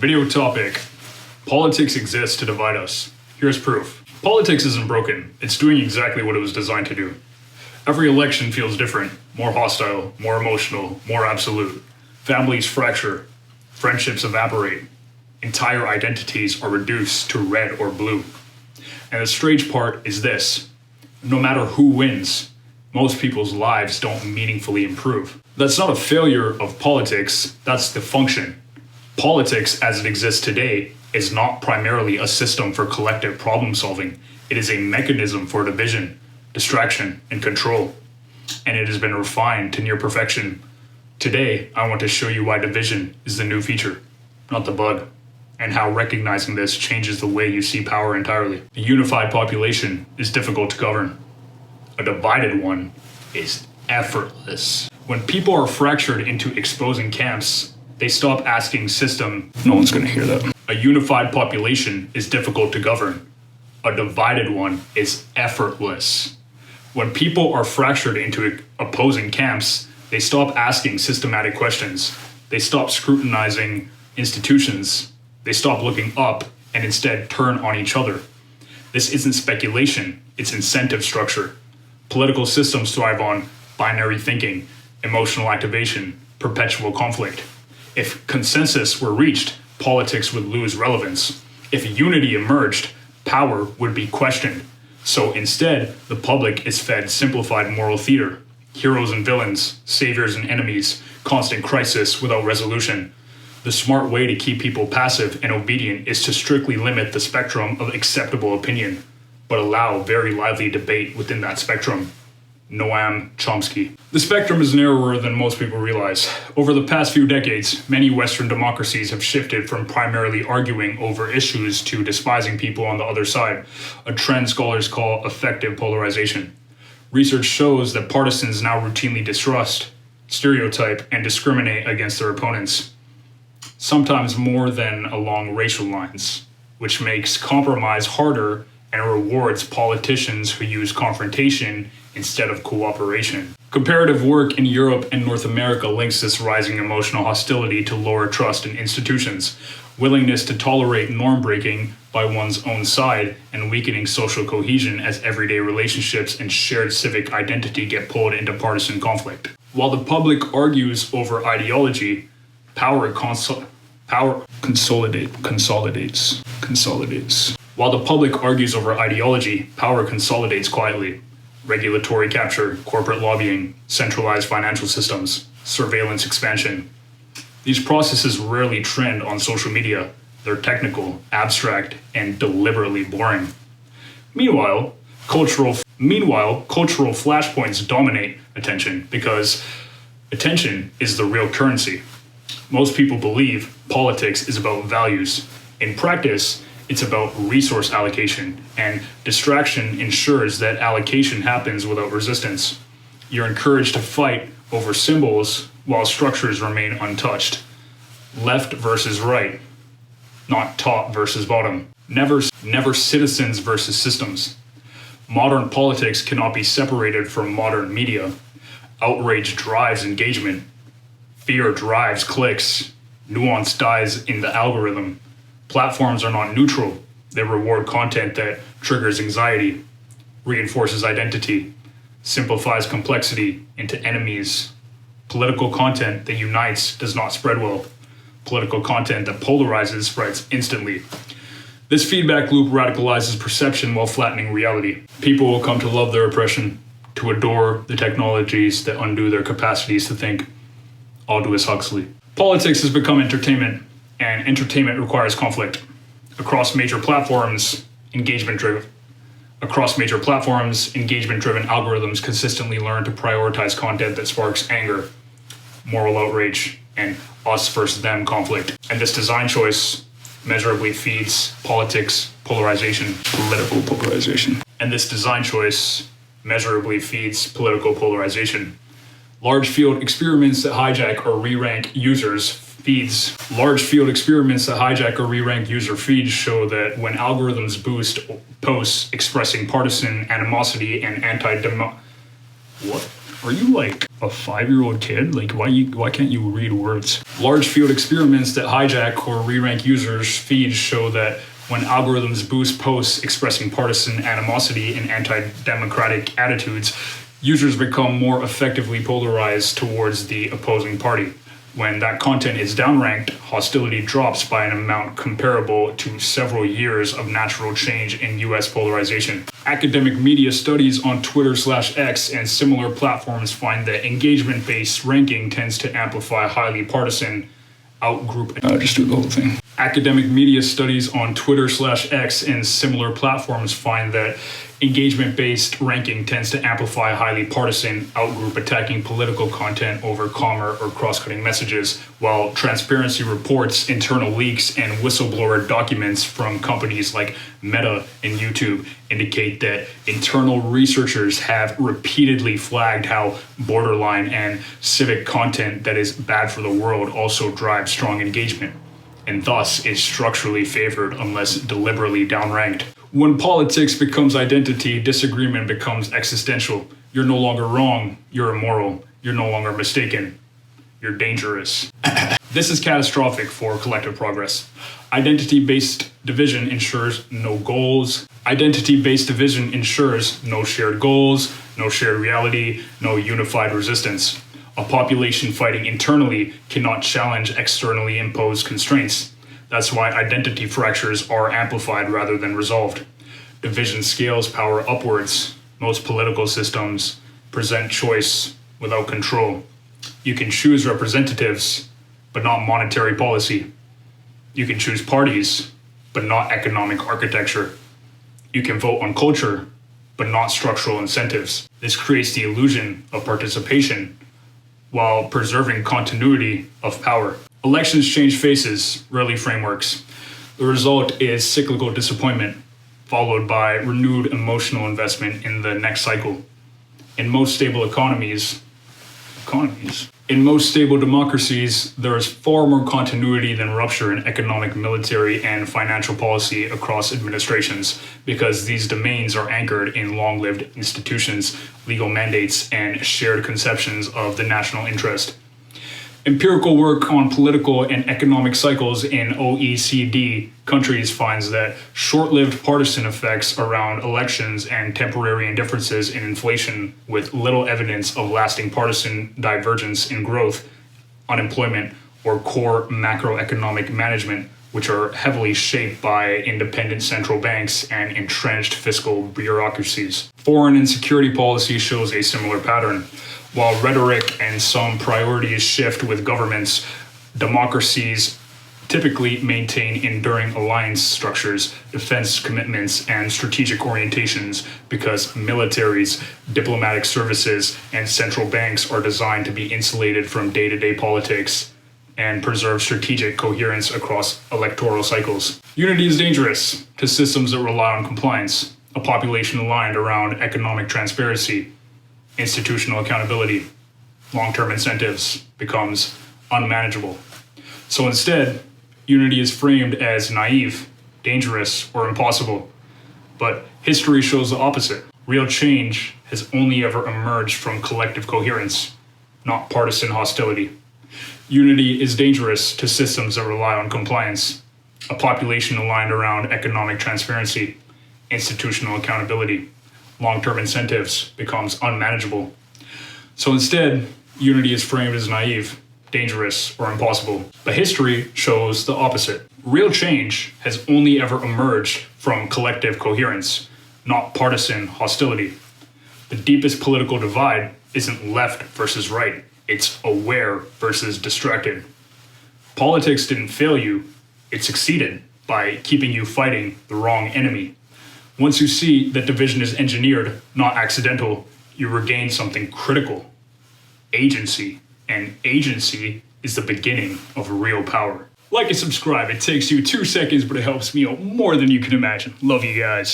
Video topic. Politics exists to divide us. Here's proof. Politics isn't broken. It's doing exactly what it was designed to do. Every election feels different, more hostile, more emotional, more absolute. Families fracture, friendships evaporate, entire identities are reduced to red or blue. And the strange part is this: no matter who wins, most people's lives don't meaningfully improve. That's not a failure of politics, that's the function. Politics as it exists today is not primarily a system for collective problem solving. It is a mechanism for division, distraction, and control. And it has been refined to near perfection. Today, I want to show you why division is the new feature, not the bug, and how recognizing this changes the way you see power entirely. A unified population is difficult to govern. A divided one is effortless. When people are fractured into exposing camps, they stop asking no one's gonna hear that. A unified population is difficult to govern. A divided one is effortless. When people are fractured into opposing camps, they stop asking systematic questions. They stop scrutinizing institutions. They stop looking up and instead turn on each other. This isn't speculation, it's incentive structure. Political systems thrive on binary thinking, emotional activation, perpetual conflict. If consensus were reached, politics would lose relevance. If unity emerged, power would be questioned. So instead, the public is fed simplified moral theater. Heroes and villains, saviors and enemies, constant crisis without resolution. The smart way to keep people passive and obedient is to strictly limit the spectrum of acceptable opinion, but allow very lively debate within that spectrum. Noam Chomsky. The spectrum is narrower than most people realize. Over the past few decades, many Western democracies have shifted from primarily arguing over issues to despising people on the other side, a trend scholars call effective polarization. Research shows that partisans now routinely distrust, stereotype, and discriminate against their opponents, sometimes more than along racial lines, which makes compromise harder and rewards politicians who use confrontation instead of cooperation. Comparative work in Europe and North America links this rising emotional hostility to lower trust in institutions, willingness to tolerate norm breaking by one's own side, and weakening social cohesion as everyday relationships and shared civic identity get pulled into partisan conflict. While the public argues over ideology, power consolidates. While the public argues over ideology, power consolidates quietly. Regulatory capture, corporate lobbying, centralized financial systems, surveillance expansion. These processes rarely trend on social media. They're technical, abstract, and deliberately boring. Meanwhile, cultural flashpoints dominate attention because attention is the real currency. Most people believe politics is about values. In practice, it's about resource allocation, and distraction ensures that allocation happens without resistance. You're encouraged to fight over symbols while structures remain untouched. Left versus right, not top versus bottom. Never citizens versus systems. Modern politics cannot be separated from modern media. Outrage drives engagement. Fear drives clicks. Nuance dies in the algorithm. Platforms are not neutral. They reward content that triggers anxiety, reinforces identity, simplifies complexity into enemies. Political content that unites does not spread well. Political content that polarizes spreads instantly. This feedback loop radicalizes perception while flattening reality. People will come to love their oppression, to adore the technologies that undo their capacities to think. Aldous Huxley. Politics has become entertainment, and entertainment requires conflict. Across major platforms, engagement-driven algorithms consistently learn to prioritize content that sparks anger, moral outrage, and us versus them conflict. And this design choice measurably feeds political polarization. Large field experiments that hijack or re-rank user feeds show that when algorithms boost posts expressing partisan animosity and a 5-year-old kid? Like, why can't you read words? Large field experiments that hijack or re-rank users' feeds show that when algorithms boost posts expressing partisan animosity and anti-democratic attitudes, users become more effectively polarized towards the opposing party. When that content is downranked, hostility drops by an amount comparable to several years of natural change in US polarization. Academic media studies on Twitter/X and similar platforms find that engagement-based ranking tends to amplify highly partisan outgroup. Just do the whole thing. Academic media studies on Twitter/X and similar platforms find that engagement-based ranking tends to amplify highly partisan outgroup attacking political content over calmer or cross-cutting messages, while transparency reports, internal leaks, and whistleblower documents from companies like Meta and YouTube indicate that internal researchers have repeatedly flagged how borderline and civic content that is bad for the world also drives strong engagement, and thus is structurally favored unless deliberately downranked. When politics becomes identity, disagreement becomes existential. You're no longer wrong, you're immoral. You're no longer mistaken, you're dangerous. This is catastrophic for collective progress. Identity-based division ensures no goals. Identity-based division ensures no shared goals, no shared reality, no unified resistance. A population fighting internally cannot challenge externally imposed constraints. That's why identity fractures are amplified rather than resolved. Division scales power upwards. Most political systems present choice without control. You can choose representatives, but not monetary policy. You can choose parties, but not economic architecture. You can vote on culture, but not structural incentives. This creates the illusion of participation while preserving continuity of power. Elections change faces, rarely frameworks. The result is cyclical disappointment, followed by renewed emotional investment in the next cycle. In most stable in most stable democracies, there is far more continuity than rupture in economic, military, and financial policy across administrations, because these domains are anchored in long-lived institutions, legal mandates, and shared conceptions of the national interest. Empirical work on political and economic cycles in OECD countries finds that short-lived partisan effects around elections and temporary indifferences in inflation, with little evidence of lasting partisan divergence in growth, unemployment, or core macroeconomic management, which are heavily shaped by independent central banks and entrenched fiscal bureaucracies. Foreign and security policy shows a similar pattern. While rhetoric and some priorities shift with governments, democracies typically maintain enduring alliance structures, defense commitments, and strategic orientations because militaries, diplomatic services, and central banks are designed to be insulated from day-to-day politics and preserve strategic coherence across electoral cycles. Unity is dangerous to systems that rely on compliance, a population aligned around economic transparency, institutional accountability, long-term incentives becomes unmanageable. So instead, unity is framed as naive, dangerous, or impossible. But history shows the opposite. Real change has only ever emerged from collective coherence, not partisan hostility. Unity is dangerous to systems that rely on compliance, a population aligned around economic transparency, institutional accountability, long-term incentives becomes unmanageable. So instead, unity is framed as naive, dangerous, or impossible. But history shows the opposite. Real change has only ever emerged from collective coherence, not partisan hostility. The deepest political divide isn't left versus right, it's aware versus distracted. Politics didn't fail you, it succeeded by keeping you fighting the wrong enemy. Once you see that division is engineered, not accidental, you regain something critical: agency. And agency is the beginning of real power. Like and subscribe. It takes you 2 seconds, but it helps me out more than you can imagine. Love you guys.